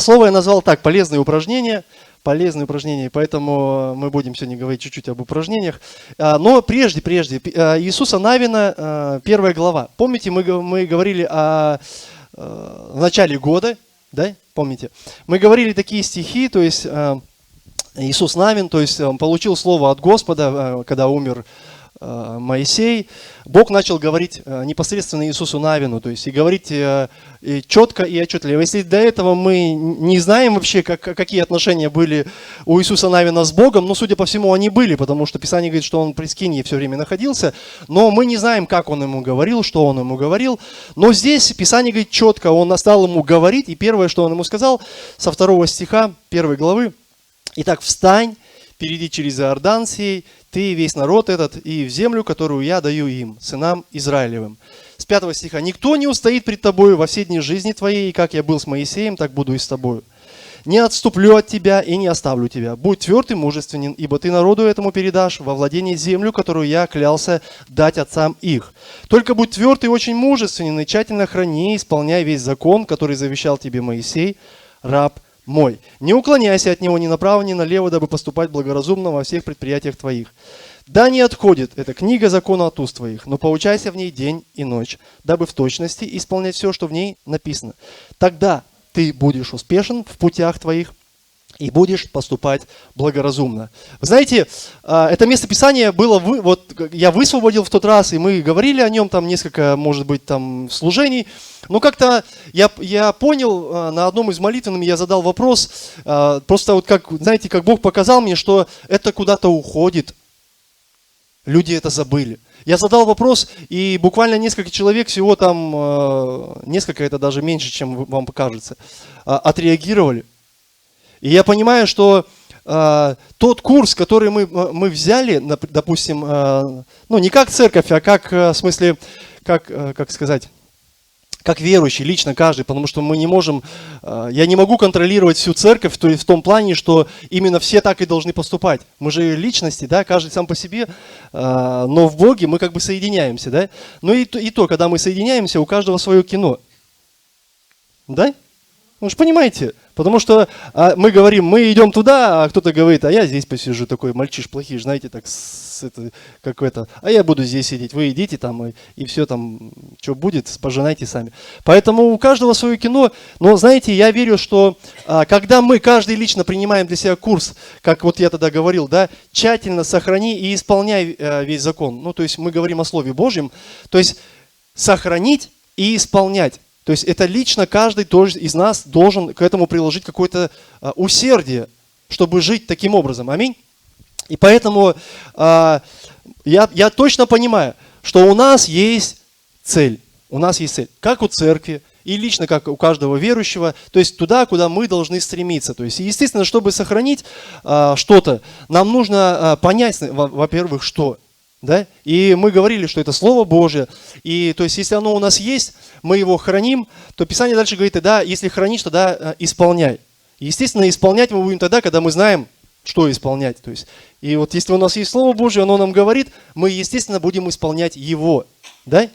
Слово я назвал так: полезные упражнения. Полезные упражнения, поэтому мы будем сегодня говорить чуть-чуть об упражнениях. Но прежде, Иисуса Навина, 1 глава. Помните, мы говорили о начале года, да? Помните? Мы говорили такие стихи, то есть Иисус Навин, то есть он получил слово от Господа, когда умер Моисей. Бог начал говорить непосредственно Иисусу Навину, то есть и говорить четко и отчетливо. Если до этого мы не знаем вообще, какие отношения были у Иисуса Навина с Богом, но, судя по всему, они были, потому что Писание говорит, что он при Скинии все время находился, но мы не знаем, как он ему говорил, что он ему говорил. Но здесь Писание говорит четко, он стал ему говорить, и первое, что он ему сказал, со 2 стиха 1 главы: «Итак, встань, перейди через Иордан сей, ты и весь народ этот, и в землю, которую я даю им, сынам Израилевым». С 5 стиха: «Никто не устоит пред тобою во все дни жизни твоей, и как я был с Моисеем, так буду и с тобою. Не отступлю от тебя и не оставлю тебя. Будь тверд и мужественен, ибо ты народу этому передашь во владение землю, которую я клялся дать отцам их. Только будь тверд и очень мужественен, и тщательно храни и исполняй весь закон, который завещал тебе Моисей, раб мой. Не уклоняйся от него ни направо, ни налево, дабы поступать благоразумно во всех предприятиях твоих. Да не отходит эта книга закона от уст твоих, но поучайся в ней день и ночь, дабы в точности исполнять все, что в ней написано. Тогда ты будешь успешен в путях твоих и будешь поступать благоразумно». Вы знаете, это местописание было, я высвободил в тот раз, и мы говорили о нем, там несколько, может быть, там служений. Но как-то я понял, на одном из молитвенных я задал вопрос, просто вот как, знаете, как Бог показал мне, что это куда-то уходит. Люди это забыли. Я задал вопрос, и буквально несколько человек, всего там, несколько, это даже меньше, чем вам покажется, отреагировали. И я понимаю, что тот курс, который мы взяли, допустим, ну не как церковь, а как, в смысле, как сказать, как верующий, лично каждый, потому что мы не можем, я не могу контролировать всю церковь, то есть в том плане, что именно все так и должны поступать. Мы же личности, да, каждый сам по себе, но в Боге мы как бы соединяемся, да. Ну и то, когда мы соединяемся, у каждого свое кино. Да? Вы же понимаете, потому что мы говорим, мы идем туда, а кто-то говорит, а я здесь посижу, такой мальчиш плохий, знаете, так, как это, а я буду здесь сидеть, вы идите там, и все там, что будет, пожинайте сами. Поэтому у каждого свое кино, но знаете, я верю, что когда мы, каждый лично принимаем для себя курс, как вот я тогда говорил, да, тщательно сохрани и исполняй весь закон, ну то есть мы говорим о Слове Божьем, то есть сохранить и исполнять. То есть это лично каждый тоже из нас должен к этому приложить какое-то усердие, чтобы жить таким образом. Аминь. И поэтому я точно понимаю, что у нас есть цель. У нас есть цель, как у церкви, и лично как у каждого верующего, то есть туда, куда мы должны стремиться. То есть, естественно, чтобы сохранить что-то, нам нужно понять, во-первых, что. Да? И мы говорили, что это Слово Божие. И то есть, если оно у нас есть, мы его храним, то Писание дальше говорит, да, если хранишь, тогда исполняй. Естественно, исполнять мы будем тогда, когда мы знаем, что исполнять. То есть, и вот если у нас есть Слово Божие, оно нам говорит, мы, естественно, будем исполнять его. Да?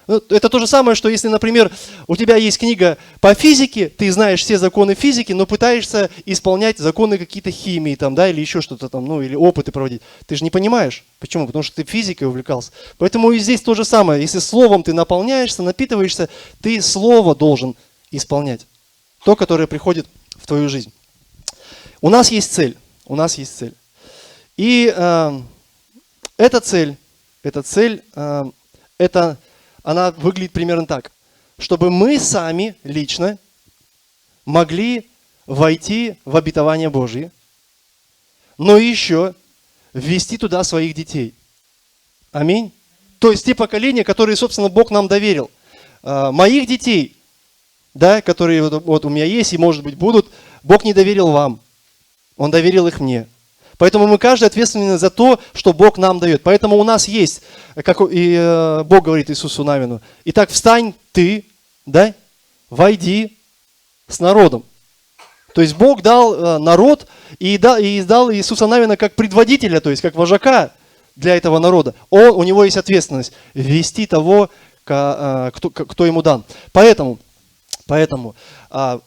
Это то же самое, что если, например, у тебя есть книга по физике, ты знаешь все законы физики, но пытаешься исполнять законы какие-то химии, там, да, или еще что-то там, ну, или опыты проводить. Ты же не понимаешь. Почему? Потому что ты физикой увлекался. Поэтому и здесь то же самое. Если словом ты наполняешься, напитываешься, ты слово должен исполнять. То, которое приходит в твою жизнь. У нас есть цель. У нас есть цель. И эта цель, она выглядит примерно так, чтобы мы сами лично могли войти в обетование Божие, но еще ввести туда своих детей. Аминь. То есть те поколения, которые, собственно, Бог нам доверил. Моих детей, да, которые вот у меня есть и, может быть, будут, Бог не доверил вам. Он доверил их мне. Поэтому мы каждый ответственны за то, что Бог нам дает. Поэтому у нас есть, как и Бог говорит Иисусу Навину, итак, встань ты, да, войди с народом. То есть Бог дал народ и дал Иисуса Навина как предводителя, то есть как вожака для этого народа. У него есть ответственность вести того, кто ему дан. Поэтому Поэтому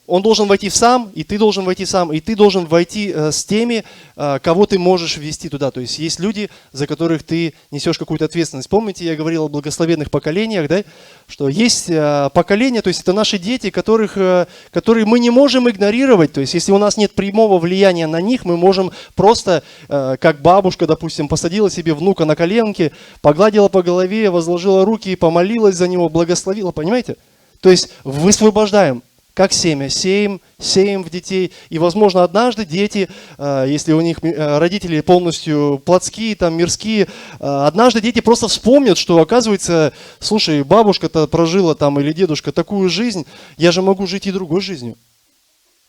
он должен войти сам, и ты должен войти сам, и ты должен войти с теми, кого ты можешь ввести туда. То есть есть люди, за которых ты несешь какую-то ответственность. Помните, я говорил о благословенных поколениях, да? Что есть поколения, то есть это наши дети, которые мы не можем игнорировать. То есть если у нас нет прямого влияния на них, мы можем просто, как бабушка, допустим, посадила себе внука на коленки, погладила по голове, возложила руки, помолилась за него, благословила, понимаете? То есть высвобождаем, как семя, сеем в детей. И, возможно, однажды дети, если у них родители полностью плотские, там, мирские, однажды дети просто вспомнят, что, оказывается, слушай, бабушка-то прожила там или дедушка такую жизнь, я же могу жить и другой жизнью.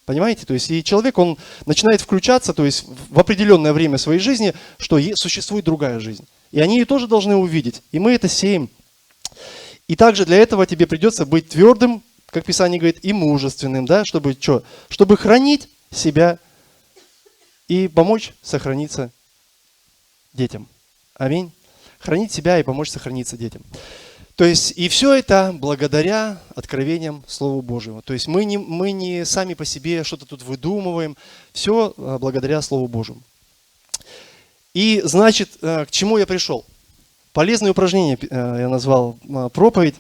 Понимаете? То есть и человек, он начинает включаться, то есть в определенное время своей жизни, что существует другая жизнь. И они ее тоже должны увидеть. И мы это сеем. И также для этого тебе придется быть твердым, как Писание говорит, и мужественным, да, чтобы что? Чтобы хранить себя и помочь сохраниться детям. Аминь. Хранить себя и помочь сохраниться детям. То есть и все это благодаря откровениям Слова Божьего. То есть мы не сами по себе что-то тут выдумываем, все благодаря Слову Божьему. И значит, к чему я пришел? Полезные упражнения я назвал проповедь.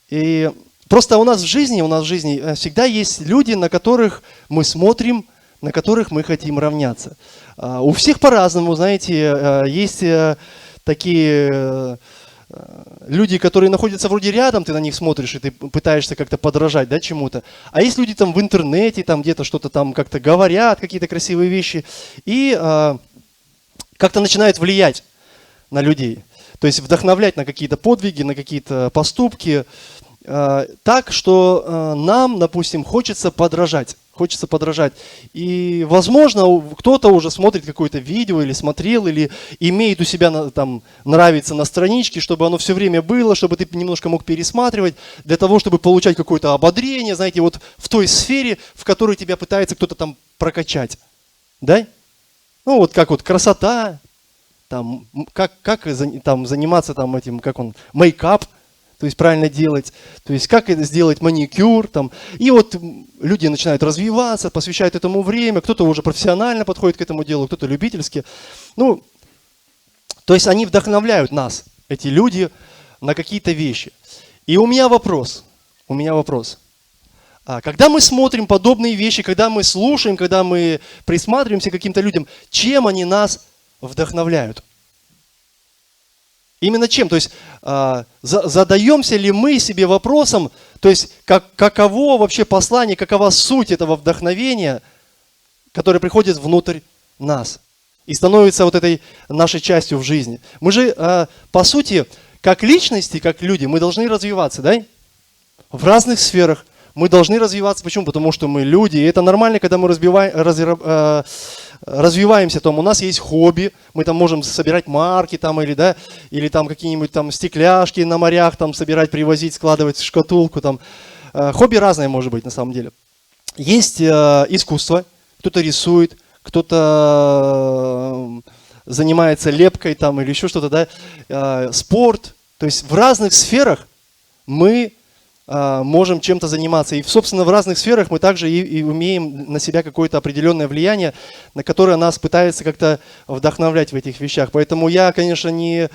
И просто у нас в жизни всегда есть люди, на которых мы смотрим, на которых мы хотим равняться. У всех по-разному, знаете, есть такие люди, которые находятся вроде рядом, ты на них смотришь, и ты пытаешься как-то подражать, да, чему-то. А есть люди там в интернете, там где-то что-то там как-то говорят, какие-то красивые вещи, и как-то начинают влиять на людей. То есть вдохновлять на какие-то подвиги, на какие-то поступки, так, что нам, допустим, хочется подражать. И, возможно, кто-то уже смотрит какое-то видео или смотрел, или имеет у себя, там, нравится на страничке, чтобы оно все время было, чтобы ты немножко мог пересматривать, для того, чтобы получать какое-то ободрение, знаете, вот в той сфере, в которой тебя пытается кто-то там прокачать. Да? Ну, вот как вот красота, там, как там, заниматься там, этим, как он, мейкап, то есть правильно делать, то есть как это сделать маникюр. Там. И вот люди начинают развиваться, посвящают этому время, кто-то уже профессионально подходит к этому делу, кто-то любительски. Ну, то есть они вдохновляют нас, эти люди, на какие-то вещи. И у меня вопрос. Когда мы смотрим подобные вещи, когда мы слушаем, когда мы присматриваемся к каким-то людям, чем они нас вдохновляют? Именно чем? То есть задаемся ли мы себе вопросом, то есть каково вообще послание, какова суть этого вдохновения, которое приходит внутрь нас и становится вот этой нашей частью в жизни. Мы же, по сути, как личности, как люди, мы должны развиваться, да? В разных сферах. Мы должны развиваться. Почему? Потому что мы люди. И это нормально, когда мы развиваемся. Там у нас есть хобби. Мы там можем собирать марки там, или там какие-нибудь там стекляшки на морях там, собирать, привозить, складывать в шкатулку. Там. Хобби разное может быть на самом деле. Есть искусство. Кто-то рисует, кто-то занимается лепкой там, или еще что-то. Да? Спорт. То есть в разных сферах мы можем чем-то заниматься. И, собственно, в разных сферах мы также и имеем на себя какое-то определенное влияние, на которое нас пытается как-то вдохновлять в этих вещах. Поэтому я, конечно, не...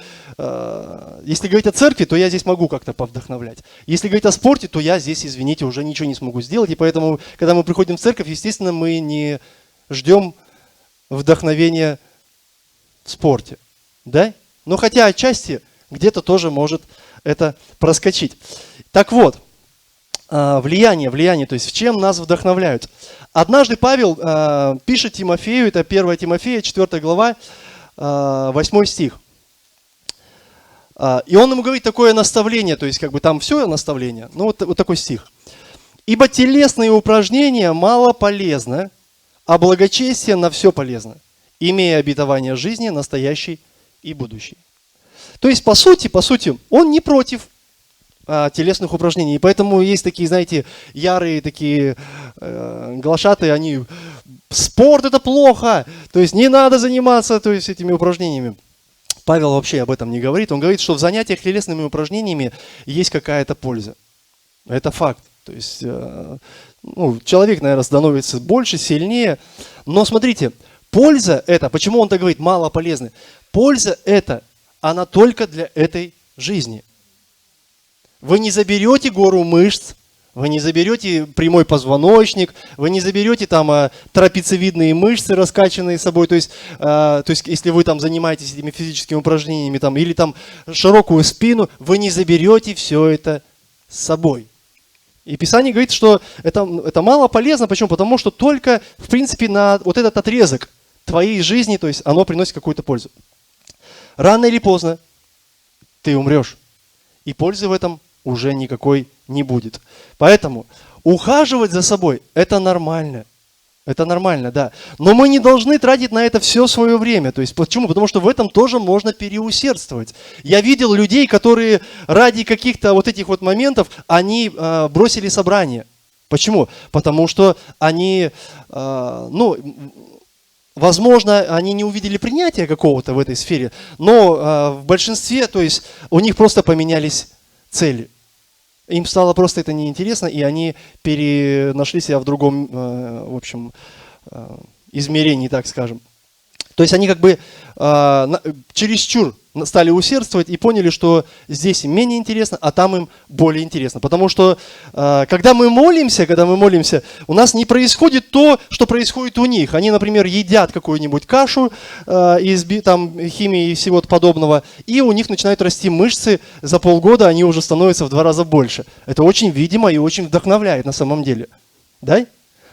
Если говорить о церкви, то я здесь могу как-то повдохновлять. Если говорить о спорте, то я здесь, извините, уже ничего не смогу сделать. И поэтому, когда мы приходим в церковь, естественно, мы не ждем вдохновения в спорте. Да? Но хотя отчасти где-то тоже может это проскочить. Так вот, влияние, то есть в чем нас вдохновляют. Однажды Павел пишет Тимофею, это 1 Тимофея, 4 глава, 8 стих. И он ему говорит такое наставление, то есть как бы там все наставление, ну вот такой стих. «Ибо телесные упражнения мало полезны, а благочестие на все полезно, имея обетование жизни настоящей и будущей». То есть, по сути, он не против телесных упражнений. И поэтому есть такие, знаете, ярые такие глашатые, они, спорт это плохо, то есть не надо заниматься, то есть этими упражнениями. Павел вообще об этом не говорит. Он говорит, что в занятиях телесными упражнениями есть какая-то польза. Это факт. То есть человек, наверное, становится больше, сильнее. Но смотрите, польза это, почему он так говорит, мало полезны? Польза это, она только для этой жизни. Вы не заберете гору мышц, вы не заберете прямой позвоночник, вы не заберете там трапециевидные мышцы, раскачанные собой. То есть если вы там занимаетесь этими физическими упражнениями там, или там широкую спину, вы не заберете все это с собой. И Писание говорит, что это мало полезно. Почему? Потому что только, в принципе, на вот этот отрезок твоей жизни, то есть оно приносит какую-то пользу. Рано или поздно ты умрешь. И пользы в этом уже никакой не будет. Поэтому ухаживать за собой – это нормально. Это нормально, да. Но мы не должны тратить на это все свое время. То есть, почему? Потому что в этом тоже можно переусердствовать. Я видел людей, которые ради каких-то вот этих вот моментов, они бросили собрание. Почему? Потому что они, возможно, они не увидели принятия какого-то в этой сфере, но в большинстве, то есть, у них просто поменялись цели. Им стало просто это неинтересно, и они нашли себя в другом, измерении, так скажем. То есть они как бы чересчур стали усердствовать и поняли, что здесь им менее интересно, а там им более интересно. Потому что когда мы молимся, у нас не происходит то, что происходит у них. Они, например, едят какую-нибудь кашу из химии и всего подобного, и у них начинают расти мышцы, за полгода они уже становятся в 2 раза больше. Это очень видимо и очень вдохновляет на самом деле. Да?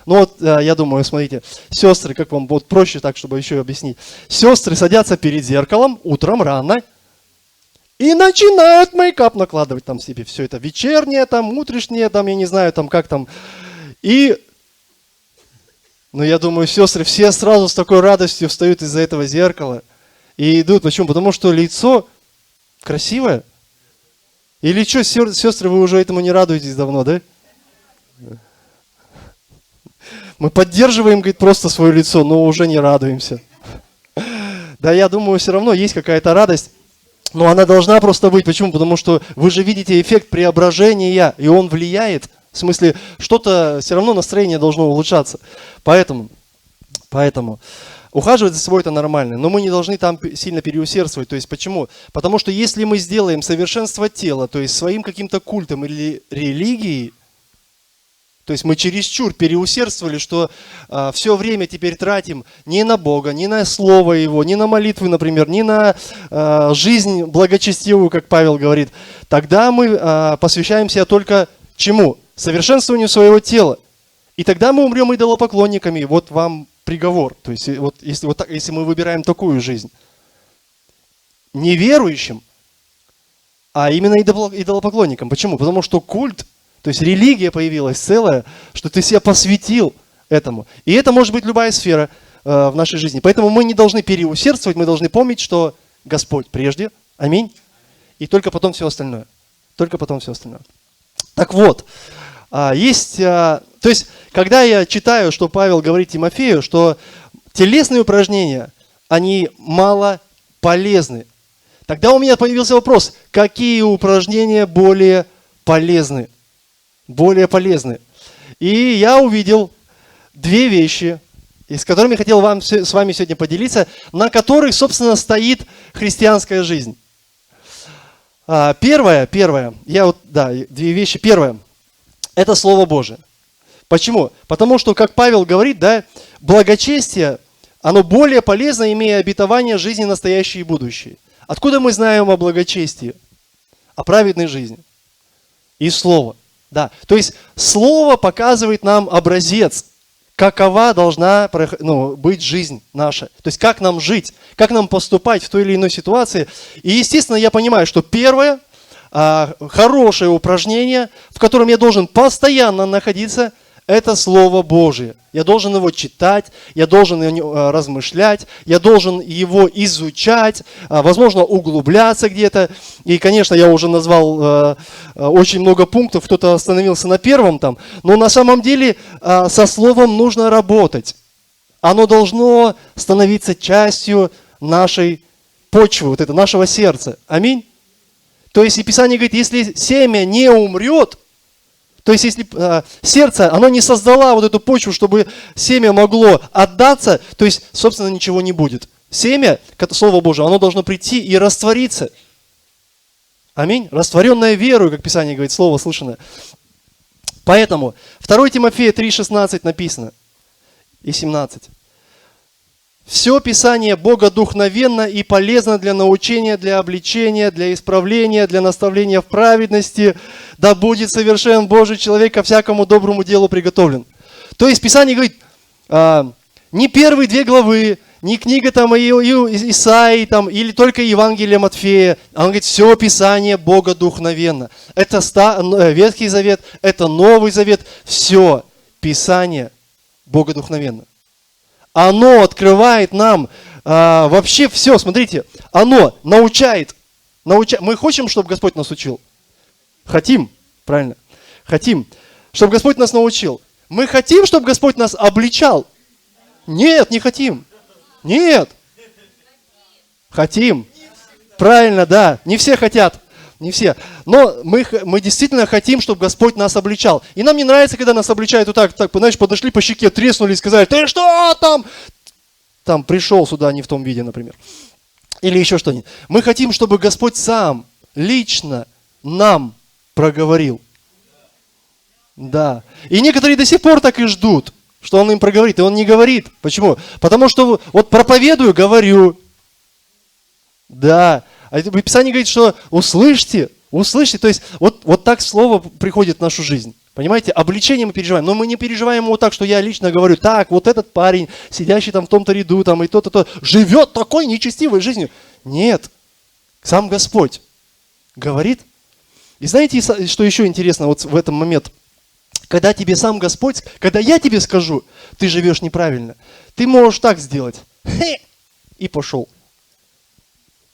Ну вот, я думаю, смотрите, сестры, как вам вот проще так, чтобы еще объяснить. Сестры садятся перед зеркалом утром рано и начинают мейкап накладывать там себе. Все это вечернее, там, утрешнее, там, я не знаю, там, как там. Я думаю, сестры все сразу с такой радостью встают из-за этого зеркала и идут. Почему? Потому что лицо красивое. Или что, сестры, вы уже этому не радуетесь давно, да? Мы поддерживаем, говорит, просто свое лицо, но уже не радуемся. Да, я думаю, все равно есть какая-то радость, но она должна просто быть. Почему? Потому что вы же видите эффект преображения, и он влияет. В смысле, что-то, все равно настроение должно улучшаться. Поэтому ухаживать за собой это нормально, но мы не должны там сильно переусердствовать. То есть почему? Потому что если мы сделаем совершенство тела, то есть своим каким-то культом или религией, то есть мы чересчур переусердствовали, что все время теперь тратим не на Бога, не на Слово Его, не на молитвы, например, не на жизнь благочестивую, как Павел говорит. Тогда мы посвящаем себя только чему? Совершенствованию своего тела. И тогда мы умрем идолопоклонниками. Вот вам приговор. То есть если мы выбираем такую жизнь. Не верующим, а именно идолопоклонникам. Почему? Потому что культ, то есть религия появилась целая, что ты себя посвятил этому. И это может быть любая сфера в нашей жизни. Поэтому мы не должны переусердствовать, мы должны помнить, что Господь прежде, аминь, и только потом все остальное. Только потом все остальное. Так вот, то есть, когда я читаю, что Павел говорит Тимофею, что телесные упражнения, они мало полезны, тогда у меня появился вопрос, какие упражнения более полезны? Более полезны. И я увидел 2 вещи, с которыми хотел с вами сегодня поделиться, на которых, собственно, стоит христианская жизнь. Первое, 2 вещи. Первое, это Слово Божие. Почему? Потому что, как Павел говорит, да, благочестие, оно более полезно, имея обетование жизни настоящей и будущей. Откуда мы знаем о благочестии? О праведной жизни. Из Слова. Да, то есть Слово показывает нам образец, какова должна быть жизнь наша. То есть как нам жить, как нам поступать в той или иной ситуации. И естественно я понимаю, что первое, хорошее упражнение, в котором я должен постоянно находиться, это Слово Божие. Я должен его читать, я должен размышлять, я должен его изучать, возможно, углубляться где-то. И, конечно, я уже назвал очень много пунктов, кто-то остановился на первом там. Но на самом деле со Словом нужно работать. Оно должно становиться частью нашей почвы, нашего сердца. Аминь. То есть и Писание говорит, если семя не умрет, То есть, если сердце, оно не создало вот эту почву, чтобы семя могло отдаться, то есть, собственно, ничего не будет. Семя, Слово Божие, оно должно прийти и раствориться. Аминь. Растворенное верою, как Писание говорит, слово слышанное. Поэтому 2 Тимофея 3,16 написано и 17. Все Писание богодухновенно и полезно для научения, для обличения, для исправления, для наставления в праведности. Да будет совершен Божий человек, ко всякому доброму делу приготовлен. То есть Писание говорит, не первые 2 главы, не книга там Исаии там, или только Евангелие Матфея. Он говорит, все Писание богодухновенно. Это Ветхий Завет, это Новый Завет. Все Писание богодухновенно. Оно открывает нам вообще все. Смотрите, оно научает. Мы хотим, чтобы Господь нас учил? Хотим, правильно? Хотим, чтобы Господь нас научил. Мы хотим, чтобы Господь нас обличал? Нет, не хотим. Нет. Хотим. Правильно, да. Не все хотят. Не все. Но мы действительно хотим, чтобы Господь нас обличал. И нам не нравится, когда нас обличают вот так, знаешь, подошли по щеке, треснули и сказали, ты что там? Там пришел сюда не в том виде, например. Или еще что-нибудь. Мы хотим, чтобы Господь сам, лично нам проговорил. Да. И некоторые до сих пор так и ждут, что Он им проговорит. И Он не говорит. Почему? Потому что вот проповедую, говорю. Да. А Писание говорит, что услышьте. То есть вот так слово приходит в нашу жизнь. Понимаете, обличение мы переживаем. Но мы не переживаем вот так, что я лично говорю, так, вот этот парень, сидящий там в том-то ряду, там и то-то, живет такой нечестивой жизнью. Нет. Сам Господь говорит. И знаете, что еще интересно вот в этом момент? Когда тебе сам Господь, когда я тебе скажу, ты живешь неправильно, ты можешь так сделать. И пошел.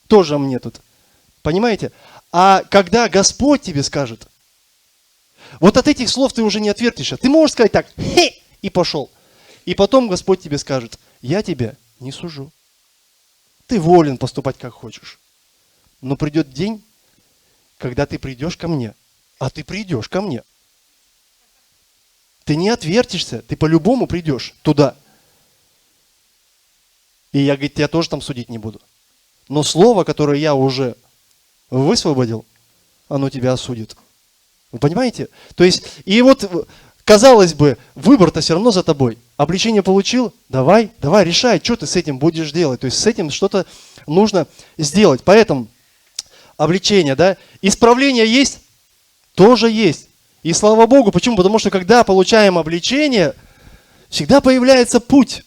Тоже мне тут. Понимаете? А когда Господь тебе скажет, вот от этих слов ты уже не отвертишься. Ты можешь сказать так, и пошел. И потом Господь тебе скажет, я тебя не сужу. Ты волен поступать как хочешь. Но придет день, когда ты придешь ко мне. А ты придешь ко мне. Ты не отвертишься, ты по-любому придешь туда. И я, говорит, тебя тоже там судить не буду. Но слово, которое я уже высвободил, оно тебя осудит. Вы понимаете? То есть, и вот, казалось бы, выбор-то все равно за тобой. Обличение получил? Давай, решай, что ты с этим будешь делать. То есть, с этим что-то нужно сделать. Поэтому, обличение, да, исправление есть? Тоже есть. И слава Богу, почему? Потому что, когда получаем обличение, всегда появляется путь.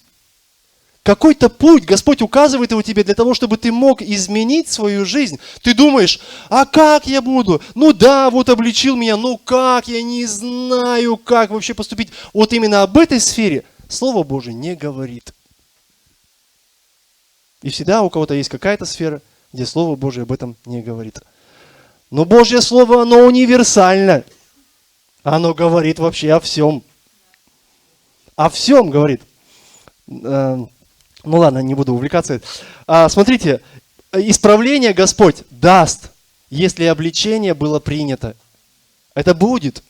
Какой-то путь Господь указывает его тебе для того, чтобы ты мог изменить свою жизнь. Ты думаешь, а как я буду? Ну да, вот обличил меня, ну как, я не знаю, как вообще поступить. Вот именно об этой сфере Слово Божие не говорит. И всегда у кого-то есть какая-то сфера, где Слово Божие об этом не говорит. Но Божье Слово, оно универсально. Оно говорит вообще о всем. О всем говорит. Ну ладно, не буду увлекаться. Смотрите, исправление Господь даст, если обличение было принято. Это будет.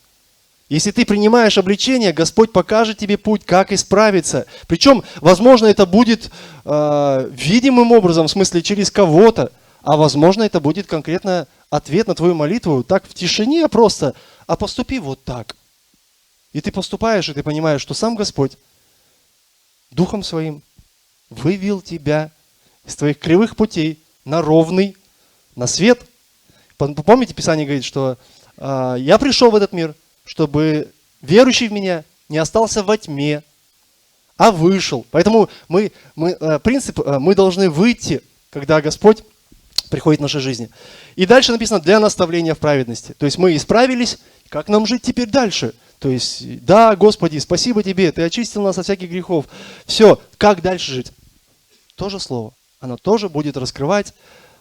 Если ты принимаешь обличение, Господь покажет тебе путь, как исправиться. Причем, возможно, это будет видимым образом, в смысле через кого-то, а возможно, это будет конкретно ответ на твою молитву, так в тишине просто, а поступи вот так. И ты поступаешь, и ты понимаешь, что сам Господь Духом Своим вывел тебя из твоих кривых путей на ровный, на свет. Помните, Писание говорит, что я пришел в этот мир, чтобы верующий в меня не остался во тьме, а вышел. Поэтому принцип, мы должны выйти, когда Господь приходит в нашей жизни. И дальше написано, для наставления в праведности. То есть мы исправились, как нам жить теперь дальше? То есть, да, Господи, спасибо Тебе, Ты очистил нас от всяких грехов. Все, как дальше жить? То же слово. Оно тоже будет раскрывать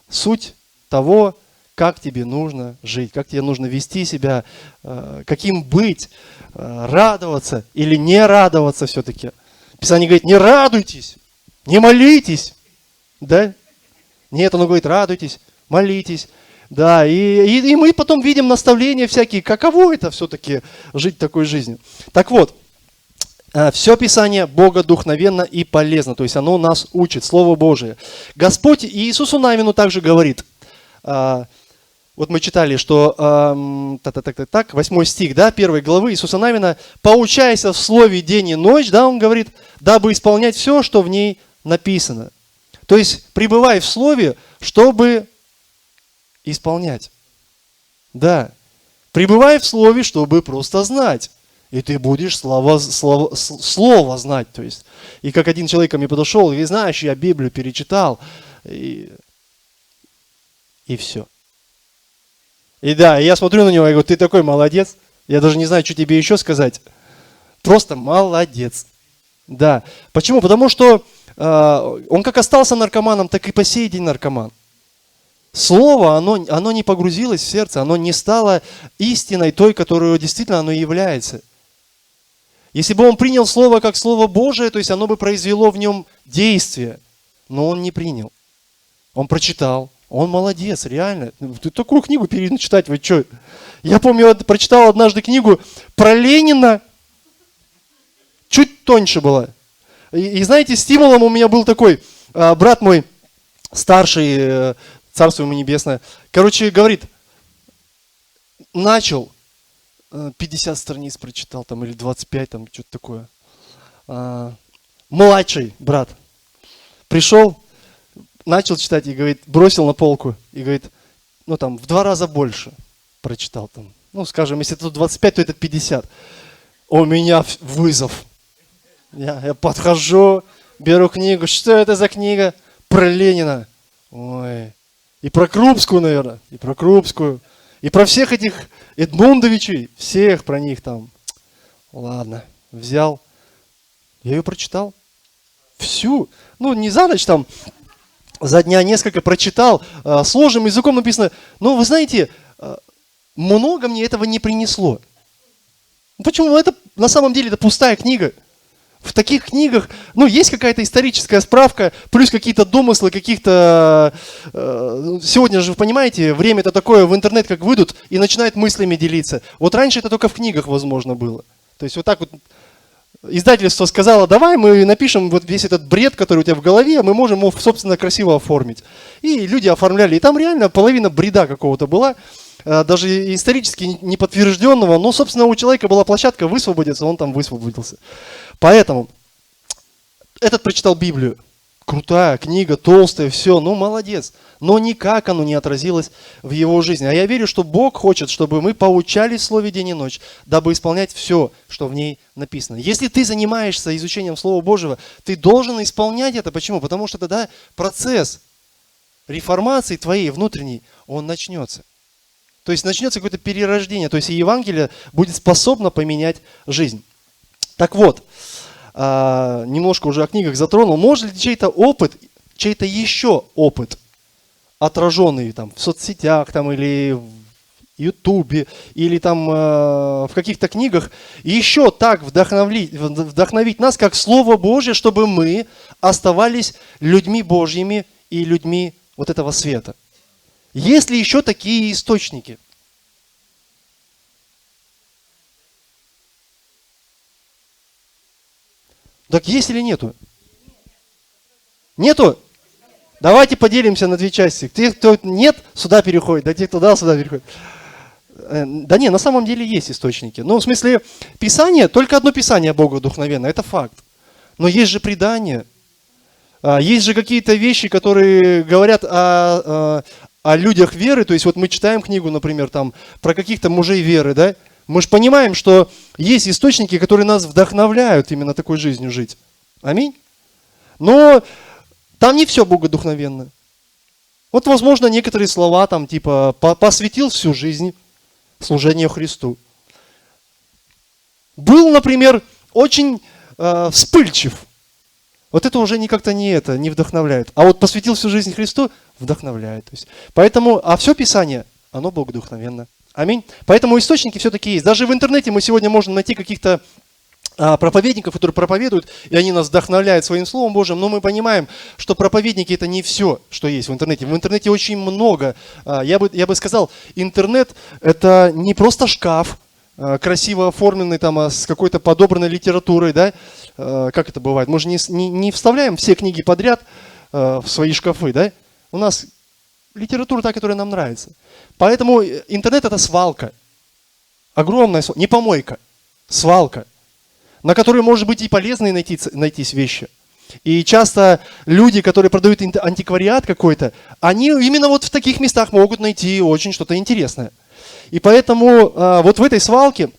суть того, как тебе нужно жить, как тебе нужно вести себя, каким быть, радоваться или не радоваться все-таки. Писание говорит, не радуйтесь, не молитесь. Да? Нет, оно говорит, радуйтесь, молитесь. Да, и мы потом видим наставления всякие, каково это все-таки жить такой жизнью. Так вот, все Писание богодухновенно и полезно, то есть оно нас учит, Слово Божие. Господь Иисусу Навину также говорит, вот мы читали, что 8 стих, да, 1 главы Иисуса Навина, «Поучайся в Слове день и ночь», да, он говорит, «дабы исполнять все, что в ней написано». То есть пребывай в Слове, чтобы исполнять. Да, пребывай в Слове, чтобы просто знать. И ты будешь слово знать. То есть. И как один человек ко мне подошел, и знаешь, я Библию перечитал, и все. И да, я смотрю на него и говорю, ты такой молодец. Я даже не знаю, что тебе еще сказать. Просто молодец. Да. Почему? Потому что он как остался наркоманом, так и по сей день наркоман. Слово, оно не погрузилось в сердце, оно не стало истиной той, которую действительно оно является. Если бы он принял Слово как Слово Божие, то есть оно бы произвело в нем действие. Но он не принял. Он прочитал. Он молодец, реально. Ты такую книгу перечитать, вы что? Я помню, я прочитал однажды книгу про Ленина. Чуть тоньше была. И знаете, стимулом у меня был такой, брат мой, старший, царство ему небесное, короче, говорит, начал, 50 страниц прочитал, там, или 25, там, что-то такое. Младший брат пришел, начал читать и говорит, бросил на полку и говорит, ну там в 2 раза больше прочитал там. Ну, скажем, если тут 25, то это 50. У меня вызов. Я подхожу, беру книгу. Что это за книга? Про Ленина. Ой. И про Крупскую, наверное. И про Крупскую. И про всех этих Эдмундовичей. Всех про них там. Ладно. Взял. Я ее прочитал. Всю. Ну, не за ночь там. За дня несколько прочитал. Сложным языком написано. Но вы знаете, много мне этого не принесло. Почему? Это на самом деле это пустая книга. В таких книгах, ну, есть какая-то историческая справка, плюс какие-то домыслы, каких-то... сегодня же, вы понимаете, время-то такое, в интернет как выйдут и начинают мыслями делиться. Вот раньше это только в книгах возможно было. То есть вот так вот издательство сказало, давай мы напишем вот весь этот бред, который у тебя в голове, мы можем его, собственно, красиво оформить. И люди оформляли. И там реально половина бреда какого-то была, даже исторически неподтвержденного, но, собственно, у человека была площадка высвободиться, он там высвободился. Поэтому этот прочитал Библию. Крутая книга, толстая, все, ну молодец. Но никак оно не отразилось в его жизни. А я верю, что Бог хочет, чтобы мы поучались в Слове день и ночь, дабы исполнять все, что в ней написано. Если ты занимаешься изучением Слова Божьего, ты должен исполнять это. Почему? Потому что тогда процесс реформации твоей внутренней, он начнется. То есть начнется какое-то перерождение. То есть и Евангелие будет способно поменять жизнь. Так вот, немножко уже о книгах затронул. Может ли чей-то опыт, чей-то еще опыт, отраженный там в соцсетях там, или в Ютубе, или там в каких-то книгах, еще так вдохновить нас, как Слово Божье, чтобы мы оставались людьми Божьими и людьми вот этого света? Есть ли еще такие источники? Так есть или нету? Нету? Давайте поделимся на 2 части. Те, кто нет, сюда переходит, да те, кто да, сюда переходит. Да не, на самом деле есть источники. Ну, в смысле, Писание, только одно Писание богодухновенно, это факт. Но есть же предания. Есть же какие-то вещи, которые говорят о людях веры. То есть вот мы читаем книгу, например, там, про каких-то мужей веры, да? Мы же понимаем, что есть источники, которые нас вдохновляют именно такой жизнью жить. Аминь. Но там не все богодухновенно. Вот, возможно, некоторые слова там типа «посвятил всю жизнь служению Христу». Был, например, очень вспыльчив. Вот это уже как-то не вдохновляет. А вот «посвятил всю жизнь Христу» вдохновляет. То есть, поэтому, а все Писание, оно богодухновенно. Аминь. Поэтому источники все-таки есть. Даже в интернете мы сегодня можем найти каких-то проповедников, которые проповедуют, и они нас вдохновляют своим Словом Божьим, но мы понимаем, что проповедники это не все, что есть в интернете. В интернете очень много. Я бы сказал, интернет это не просто шкаф, красиво оформленный там с какой-то подобранной литературой, да? Как это бывает? Мы же не вставляем все книги подряд в свои шкафы, да? У нас литература та, которая нам нравится. Поэтому интернет это свалка. Огромная свалка, не помойка, свалка, на которой, может быть, и полезные найтись вещи. И часто люди, которые продают антиквариат какой-то, они именно вот в таких местах могут найти очень что-то интересное. И поэтому вот в этой свалке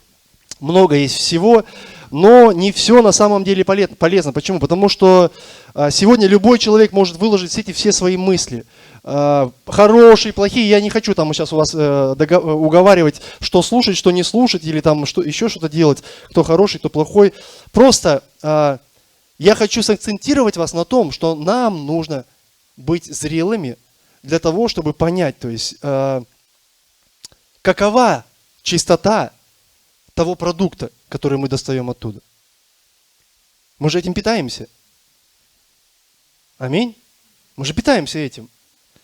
много есть всего, но не все на самом деле полезно. Почему? Потому что сегодня любой человек может выложить в сети все свои мысли. Хорошие, плохие, я не хочу там сейчас у вас уговаривать, что слушать, что не слушать, или там еще что-то делать, кто хороший, кто плохой. Просто я хочу сакцентировать вас на том, что нам нужно быть зрелыми для того, чтобы понять, то есть какова чистота того продукта, который мы достаем оттуда. Мы же этим питаемся. Аминь. Мы же питаемся этим.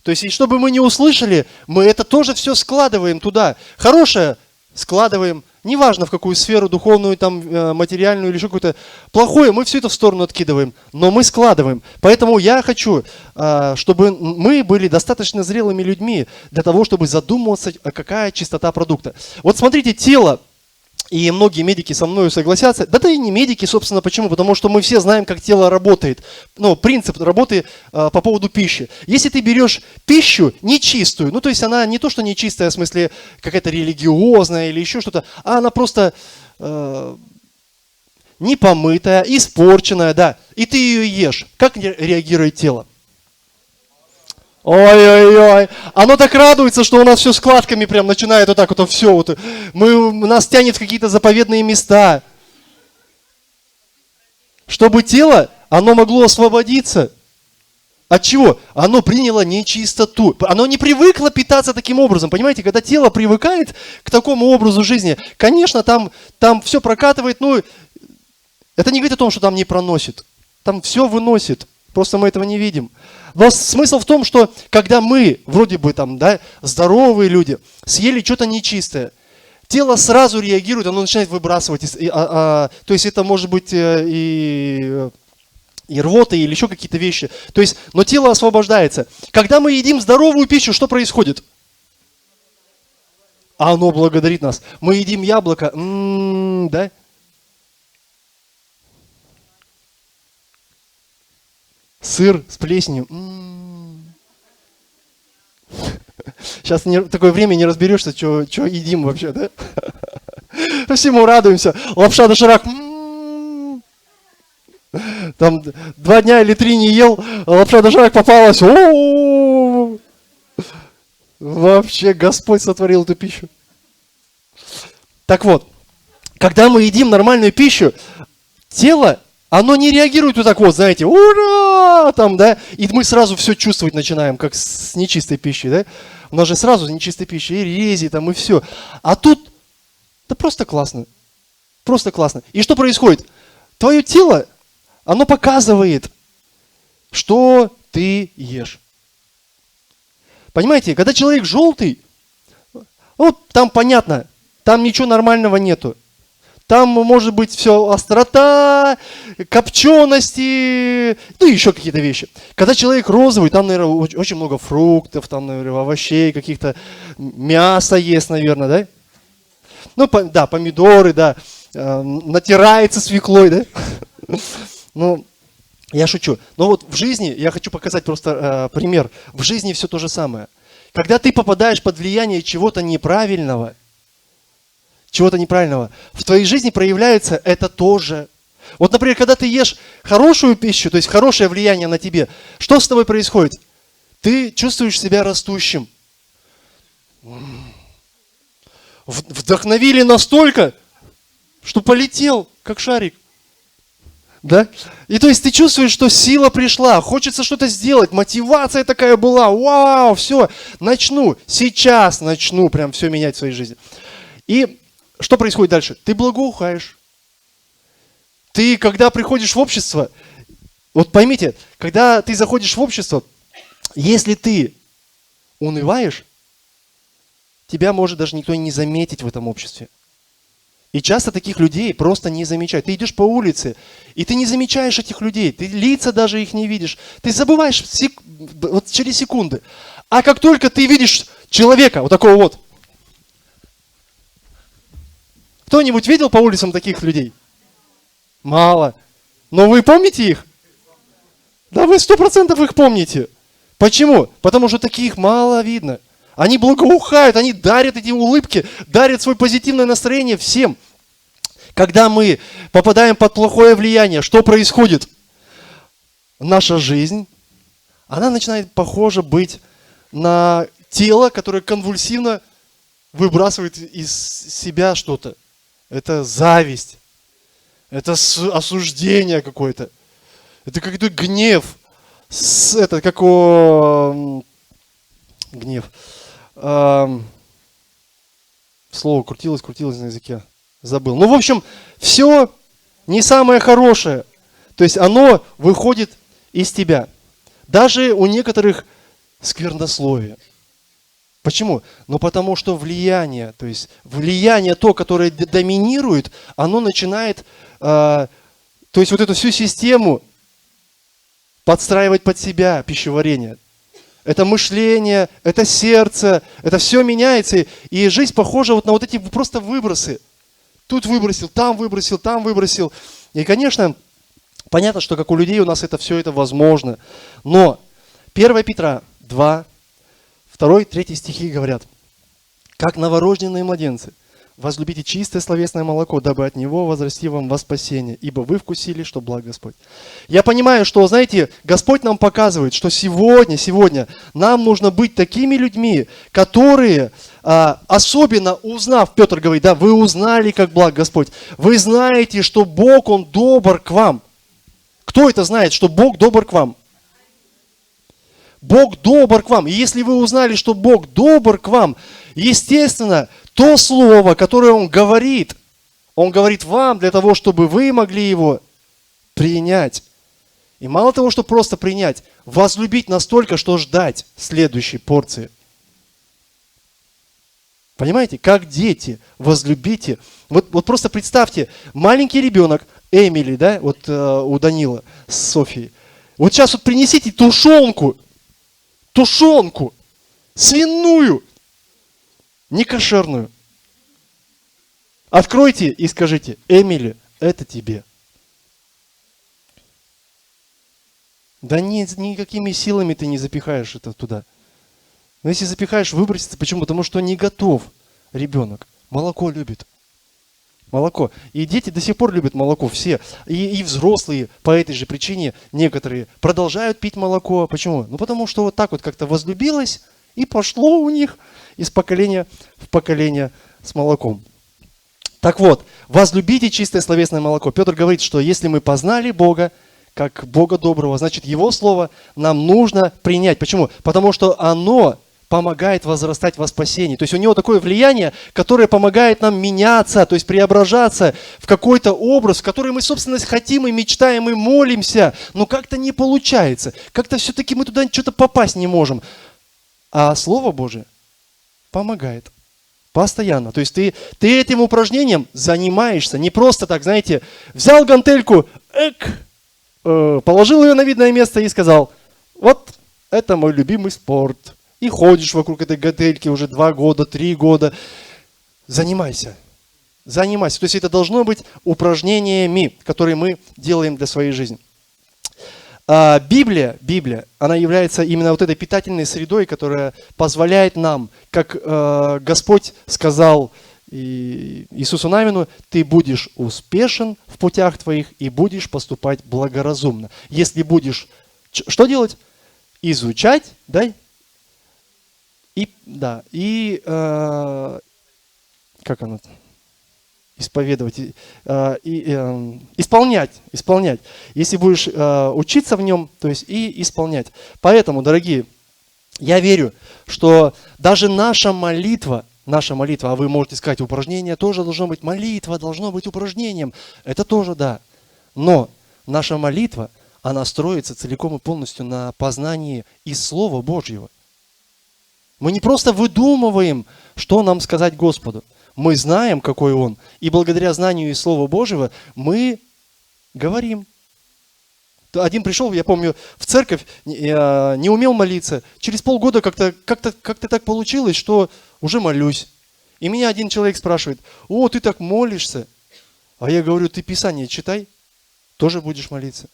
То есть, и чтобы мы не услышали, мы это тоже все складываем туда. Хорошее складываем, неважно в какую сферу, духовную, там, материальную или еще какую-то. Плохое мы все это в сторону откидываем, но мы складываем. Поэтому я хочу, чтобы мы были достаточно зрелыми людьми для того, чтобы задумываться, какая чистота продукта. Вот смотрите, тело. И многие медики со мной согласятся. Да и не медики, собственно, почему? Потому что мы все знаем, как тело работает. Ну, принцип работы по поводу пищи. Если ты берешь пищу нечистую, ну, то есть она не то, что нечистая, в смысле какая-то религиозная или еще что-то, а она просто непомытая, испорченная, да, и ты ее ешь. Как реагирует тело? Ой-ой-ой, оно так радуется, что у нас все складками прям начинает вот так вот все. Вот. Нас тянет в какие-то заповедные места. Чтобы тело, оно могло освободиться. От чего? Оно приняло нечистоту. Оно не привыкло питаться таким образом. Понимаете, когда тело привыкает к такому образу жизни, конечно, там все прокатывает, но это не говорит о том, что там не проносит. Там все выносит. Просто мы этого не видим. Но смысл в том, что когда мы, вроде бы там, да, здоровые люди, съели что-то нечистое, тело сразу реагирует, оно начинает выбрасывать. То есть это может быть и рвота, или еще какие-то вещи. То есть, но тело освобождается. Когда мы едим здоровую пищу, что происходит? Оно благодарит нас. Мы едим яблоко, да? Сыр с плесенью. Сейчас такое время не разберешься, что едим вообще, да? Всему радуемся. Лапша доширак. Там 2 дня или 3 не ел, лапша доширак попалась. Вообще Господь сотворил эту пищу. Так вот, когда мы едим нормальную пищу, тело, оно не реагирует вот так вот, знаете, ура, там, да, и мы сразу все чувствовать начинаем, как с нечистой пищей, да. У нас же сразу нечистой пищи, и рези, там, и все. А тут, да просто классно, просто классно. И что происходит? Твое тело, оно показывает, что ты ешь. Понимаете, когда человек желтый, вот там понятно, там ничего нормального нету. Там может быть все острота, копчености, ну и еще какие-то вещи. Когда человек розовый, там, наверное, очень много фруктов, там, наверное, овощей, каких-то мяса есть, наверное, да? Ну, да, помидоры, да, натирается свеклой, да? Ну, я шучу. Но вот в жизни, я хочу показать просто пример, в жизни все то же самое. Когда ты попадаешь под влияние чего-то неправильного, в твоей жизни проявляется это тоже. Вот, например, когда ты ешь хорошую пищу, то есть хорошее влияние на тебе, что с тобой происходит? Ты чувствуешь себя растущим. Вдохновили настолько, что полетел, как шарик. Да? И то есть ты чувствуешь, что сила пришла, хочется что-то сделать, мотивация такая была, вау, все, сейчас начну прям все менять в своей жизни. И что происходит дальше? Ты благоухаешь. Ты, когда приходишь в общество, вот поймите, когда ты заходишь в общество, если ты унываешь, тебя может даже никто не заметить в этом обществе. И часто таких людей просто не замечают. Ты идешь по улице, и ты не замечаешь этих людей, ты лица даже их не видишь. Ты забываешь вот через секунды. А как только ты видишь человека, вот такого вот. Кто-нибудь видел по улицам таких людей? Мало. Но вы помните их? Да вы 100% их помните. Почему? Потому что таких мало видно. Они благоухают, они дарят эти улыбки, дарят свое позитивное настроение всем. Когда мы попадаем под плохое влияние, что происходит? Наша жизнь, она начинает похоже быть на тело, которое конвульсивно выбрасывает из себя что-то. Это зависть, это осуждение какое-то, это какой-то гнев, это как гнев. Слово крутилось на языке, забыл. Ну, в общем, все не самое хорошее. То есть оно выходит из тебя. Даже у некоторых сквернословие. Почему? Ну, потому что влияние, то есть влияние то, которое доминирует, оно начинает, то есть вот эту всю систему подстраивать под себя пищеварение. Это мышление, это сердце, это все меняется. И жизнь похожа вот на вот эти просто выбросы. Тут выбросил, там выбросил, там выбросил. И, конечно, понятно, что как у людей у нас все это возможно. Но 1 Петра 2, 2, 3 стихи говорят: «Как новорожденные младенцы, возлюбите чистое словесное молоко, дабы от него возрасти вам во спасение, ибо вы вкусили, что благ Господь». Я понимаю, что, знаете, Господь нам показывает, что сегодня нам нужно быть такими людьми, которые, особенно узнав, Петр говорит, да, вы узнали, как благ Господь, вы знаете, что Бог, Он добр к вам. Кто это знает, что Бог добр к вам? Бог добр к вам. И если вы узнали, что Бог добр к вам, естественно, то слово, которое Он говорит вам для того, чтобы вы могли его принять. И мало того, что просто принять, возлюбить настолько, что ждать следующей порции. Понимаете, как дети, возлюбите. Вот просто представьте, маленький ребенок, Эмили, да, вот у Данила с Софией. Вот сейчас вот принесите тушенку, свиную, некошерную. Откройте и скажите: Эмили, это тебе. Да нет, никакими силами ты не запихаешь это туда. Но если запихаешь, выбросится. Почему? Потому что не готов ребенок. Молоко любит. Молоко. И дети до сих пор любят молоко, все. И взрослые по этой же причине некоторые продолжают пить молоко. Почему? Ну потому что вот так вот как-то возлюбилось и пошло у них из поколения в поколение с молоком. Так вот, возлюбите чистое словесное молоко. Петр говорит, что если мы познали Бога, как Бога доброго, значит Его Слово нам нужно принять. Почему? Потому что оно помогает возрастать во спасении. То есть у него такое влияние, которое помогает нам меняться, то есть преображаться в какой-то образ, в который мы, собственно, хотим и мечтаем и молимся, но как-то не получается. Как-то все-таки мы туда что-то попасть не можем. А Слово Божие помогает постоянно. То есть ты этим упражнением занимаешься. Не просто так, знаете, взял гантельку, положил ее на видное место и сказал: вот это мой любимый спорт. И ходишь вокруг этой гантельки уже 2 года, 3 года. Занимайся. То есть это должно быть упражнениями, которые мы делаем для своей жизни. Библия, она является именно вот этой питательной средой, которая позволяет нам, как Господь сказал Иисусу Навину: ты будешь успешен в путях твоих и будешь поступать благоразумно. Если будешь что делать? Изучать, да? Как оно? Исповедовать, исполнять. Если будешь учиться в нем, то есть и исполнять. Поэтому, дорогие, я верю, что даже наша молитва, а вы можете сказать, упражнение тоже должно быть, молитва должно быть упражнением. Это тоже да. Но наша молитва, она строится целиком и полностью на познании из Слова Божьего. Мы не просто выдумываем, что нам сказать Господу. Мы знаем, какой Он. И благодаря знанию из Слова Божьего мы говорим. Один пришел, я помню, в церковь, не умел молиться. Через полгода как-то так получилось, что уже молюсь. И меня один человек спрашивает: «О, ты так молишься». А я говорю: «Ты Писание читай, тоже будешь молиться».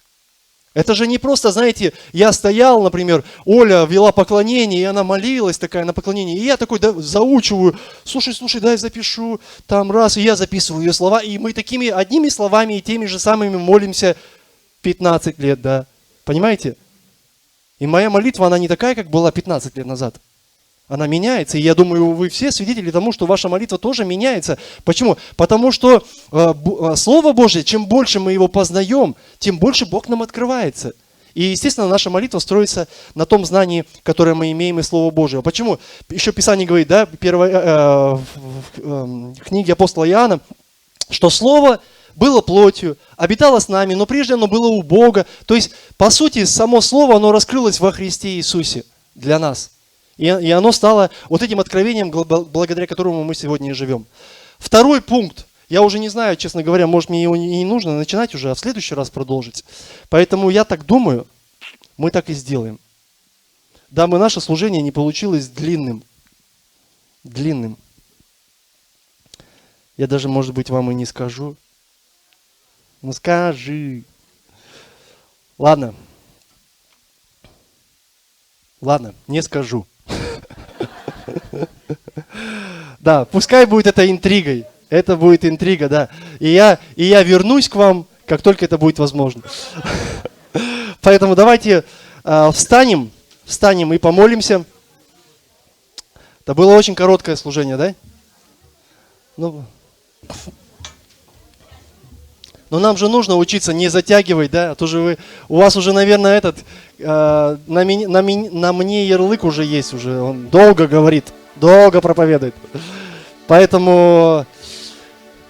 Это же не просто, знаете, я стоял, например, Оля вела поклонение, и она молилась такая на поклонении, и я такой заучиваю: слушай, дай запишу, там раз, и я записываю ее слова, и мы такими одними словами и теми же самыми молимся 15 лет, да, понимаете? И моя молитва, она не такая, как была 15 лет назад. Она меняется, и я думаю, вы все свидетели тому, что ваша молитва тоже меняется. Почему? Потому что Слово Божье, чем больше мы его познаем, тем больше Бог нам открывается. И, естественно, наша молитва строится на том знании, которое мы имеем из Слова Божьего. Почему? Еще Писание говорит, да, в книге апостола Иоанна, что Слово было плотью, обитало с нами, но прежде оно было у Бога. То есть, по сути, само Слово, оно раскрылось во Христе Иисусе для нас. И оно стало вот этим откровением, благодаря которому мы сегодня и живем. Второй пункт. Я уже не знаю, честно говоря, может, мне его и не нужно начинать уже, а в следующий раз продолжить. Поэтому я так думаю, мы так и сделаем. Дабы наше служение не получилось длинным. Я даже, может быть, вам и не скажу. Ну скажи. Ладно, не скажу. Да, пускай будет это интригой. Это будет интрига, да. И я вернусь к вам, как только это будет возможно. Поэтому давайте встанем и помолимся. Это было очень короткое служение, да? Но нам же нужно учиться не затягивать, да? А то же у вас уже, наверное, на мне ярлык уже есть, он долго говорит, долго проповедует. Поэтому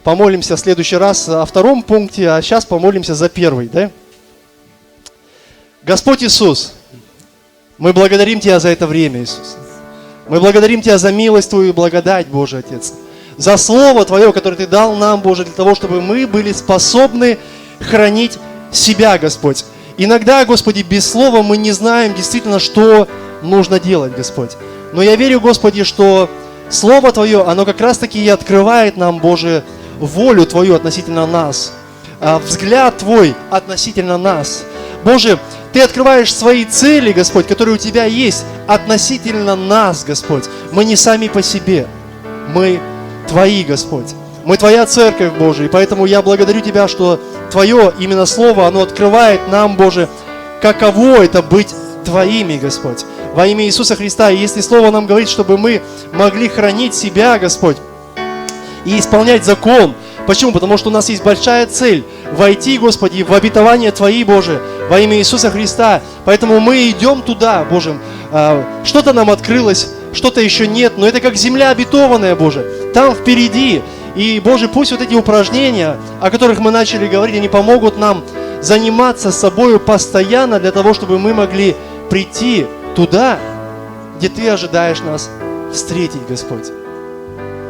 помолимся в следующий раз о втором пункте, а сейчас помолимся за первый, да? Господь Иисус, мы благодарим Тебя за это время, Иисус. Мы благодарим Тебя за милость Твою и благодать, Божий Отец. За Слово Твое, которое Ты дал нам, Боже, для того, чтобы мы были способны хранить себя, Господь. Иногда, Господи, без Слова мы не знаем действительно, что нужно делать, Господь. Но я верю, Господи, что Слово Твое, оно как раз-таки и открывает нам, Боже, волю Твою относительно нас, взгляд Твой относительно нас. Боже, Ты открываешь свои цели, Господь, которые у Тебя есть относительно нас, Господь. Мы не сами по себе, мы Твои, Господь. Мы Твоя церковь, Боже, и поэтому я благодарю Тебя, что Твое именно Слово, оно открывает нам, Боже, каково это быть Твоими, Господь. Во имя Иисуса Христа. И если Слово нам говорит, чтобы мы могли хранить себя, Господь, и исполнять закон. Почему? Потому что у нас есть большая цель войти, Господи, в обетование Твои, Боже, во имя Иисуса Христа. Поэтому мы идем туда, Боже. Что-то нам открылось, что-то еще нет, но это как земля обетованная, Боже. Там впереди. И, Боже, пусть вот эти упражнения, о которых мы начали говорить, они помогут нам заниматься собой постоянно для того, чтобы мы могли прийти туда, где Ты ожидаешь нас встретить, Господь.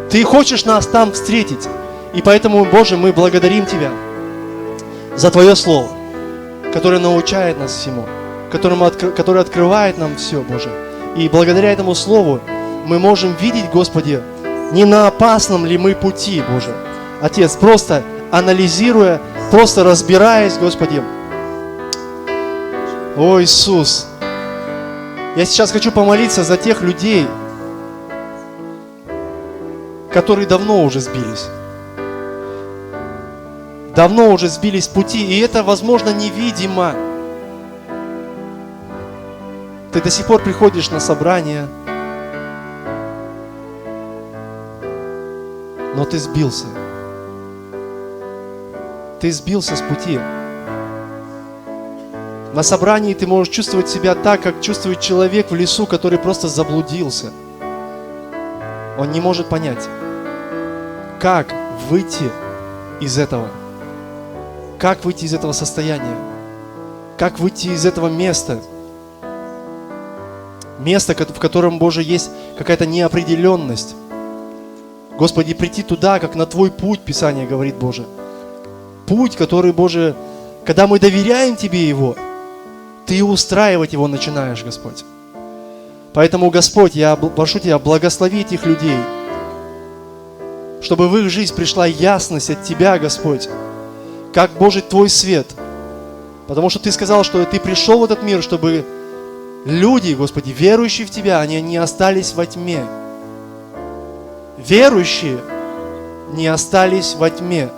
Ты хочешь нас там встретить. И поэтому, Боже, мы благодарим Тебя за Твое Слово, которое научает нас всему, которое открывает нам все, Боже. И благодаря этому Слову мы можем видеть, Господи, не на опасном ли мы пути, Боже. Отец, просто анализируя, просто разбираясь, Господи. О, Иисус, я сейчас хочу помолиться за тех людей, которые давно уже сбились. Давно уже сбились с пути, и это, возможно, невидимо. Ты до сих пор приходишь на собрание, но ты сбился. Ты сбился с пути. На собрании ты можешь чувствовать себя так, как чувствует человек в лесу, который просто заблудился. Он не может понять, как выйти из этого. как выйти из этого состояния, как выйти из этого места. Место, в котором, Боже, есть какая-то неопределенность. Господи, прийти туда, как на Твой путь, Писание говорит, Боже. Путь, который, Боже, когда мы доверяем Тебе его, Ты устраивать его начинаешь, Господь. Поэтому, Господь, я прошу Тебя, благослови этих людей, чтобы в их жизнь пришла ясность от Тебя, Господь, как, Боже, Твой свет. Потому что Ты сказал, что Ты пришел в этот мир, чтобы люди, Господи, верующие в Тебя, они не остались во тьме. Верующие не остались во тьме,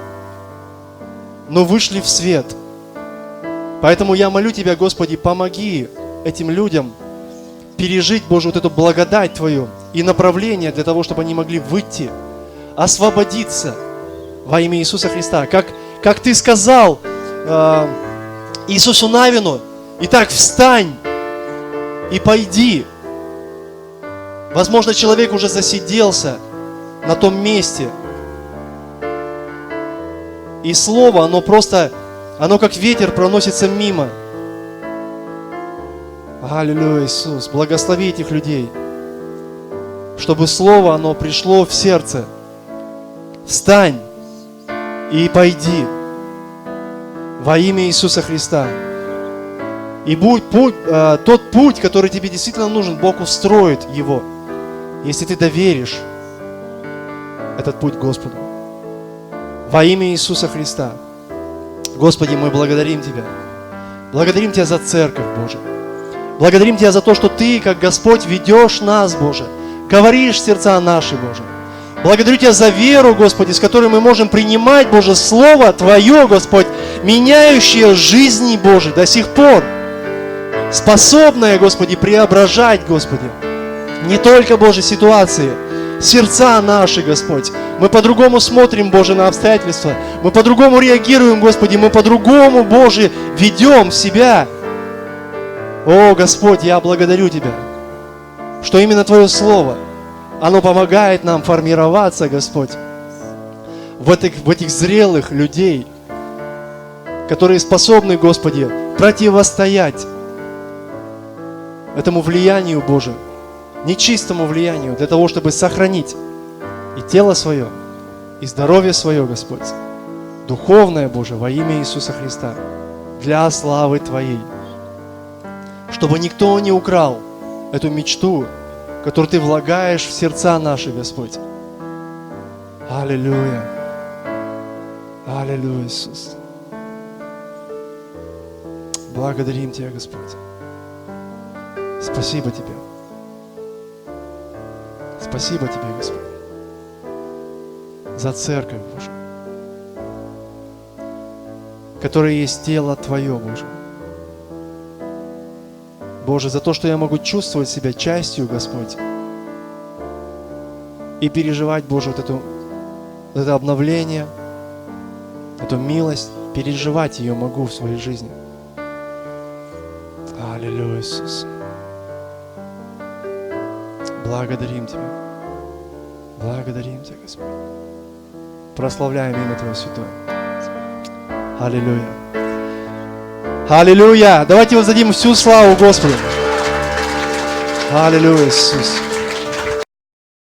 но вышли в свет. Поэтому я молю Тебя, Господи, помоги этим людям пережить, Боже, вот эту благодать Твою и направление для того, чтобы они могли выйти, освободиться во имя Иисуса Христа. Как Ты сказал Иисусу Навину: «Итак, встань и пойди». Возможно, человек уже засиделся на том месте. И слово, оно как ветер проносится мимо. Аллилуйя, Иисус, благослови этих людей, чтобы слово, оно пришло в сердце. Встань и пойди во имя Иисуса Христа. И тот путь, который тебе действительно нужен, Бог устроит его, если ты доверишь этот путь Господу. Во имя Иисуса Христа. Господи, мы благодарим Тебя. Благодарим Тебя за церковь, Боже. Благодарим Тебя за то, что Ты, как Господь, ведешь нас, Боже. Говоришь сердца наши, Боже. Благодарю Тебя за веру, Господи, с которой мы можем принимать, Боже, Слово Твое, Господь, меняющее жизни, Боже, до сих пор. Способное, Господи, преображать, Господи, не только, Боже, ситуации, сердца наши, Господь. Мы по-другому смотрим, Боже, на обстоятельства. Мы по-другому реагируем, Господи. Мы по-другому, Боже, ведем себя. О, Господь, я благодарю Тебя, что именно Твое Слово, оно помогает нам формироваться, Господь, в этих зрелых людей, которые способны, Господи, противостоять этому влиянию, Боже, нечистому влиянию, для того, чтобы сохранить и тело свое, и здоровье свое, Господь, духовное, Боже, во имя Иисуса Христа, для славы Твоей. Чтобы никто не украл эту мечту, которую Ты влагаешь в сердца наши, Господь. Аллилуйя. Аллилуйя, Иисус. Благодарим Тебя, Господь. Спасибо Тебе. Спасибо Тебе, Господь, за церковь, Боже, которая есть тело Твое, Боже. Боже, за то, что я могу чувствовать себя частью, Господь, и переживать, Боже, вот это обновление, эту милость, переживать ее могу в своей жизни. Аллилуйя, Иисус. Благодарим Тебя. Благодарим Тебя, Господь. Прославляем имя Твое святое. Аллилуйя. Аллилуйя. Давайте воздадим всю славу Господу. Аллилуйя, Иисус.